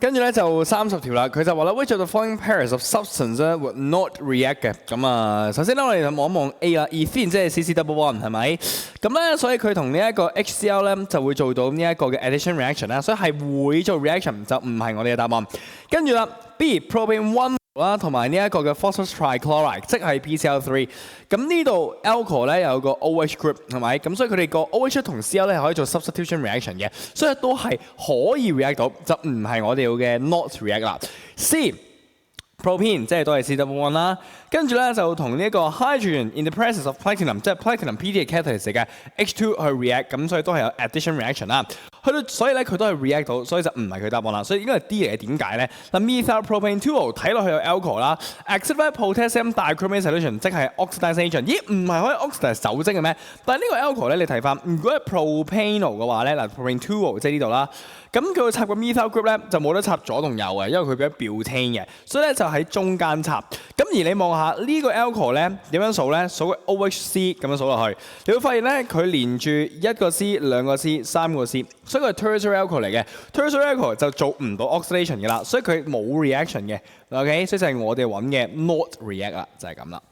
跟住咧就30條啦，佢就話啦 ，which of the following pairs of substance would not react 嘅？咁啊，首先咧我哋就望一望 A 啦 ，ethene 即係 CC1 係咪？咁咧所以佢同呢一個 HCl 咧就會做到呢一個嘅 addition reaction 啦，所以係會做 reaction 就唔係我哋嘅答案。跟住啦 B propane 1啦，同埋呢一個嘅 phosphorus trichloride， 即係 PCl3。咁呢度 alcohol 咧有個 OH group 係咪？咁所以佢哋個 OH 同 Cl 咧係可以做 substitution reaction 嘅，所以都係可以 react 到，就唔係我哋要嘅 not react 啦。C propene 即係都係 CW1 啦，跟住咧就同呢一個 hydrogen in the presence of platinum， 即係 platinum P 嘅 catalyst 嘅 H2 去 react， 咁所以都係有 addition reaction 啦。去到所以咧佢都係 react 到，所以就唔係佢答案啦。所以應該係 D 嚟嘅，點解咧？嗱 methyl propane 2睇落去有 alcohol 啦 ，acidified potassium dichromate solution 即係 oxidization， 咦唔係可以 oxidize 酒精嘅咩？但係呢個 alcohol 咧，你睇翻，如果係 propanol 嘅話咧，嗱 propane 2即係呢度啦。咁佢會插個 methyl group 咧，就冇得插左同右嘅，因為佢比較 butane 嘅，所以咧就喺中間插。咁而你望下呢個 alcohol 咧點樣數咧？數個 OHC 咁樣數落去，你會發現咧佢連住一個 C、兩個 C、三個 C， 所以佢係 tertiary alcohol 嚟嘅。tertiary alcohol 就做唔到 oxidation 嘅啦，所以佢冇 reaction 嘅。OK， 所以就係我哋揾嘅 not react 啦，就係咁啦。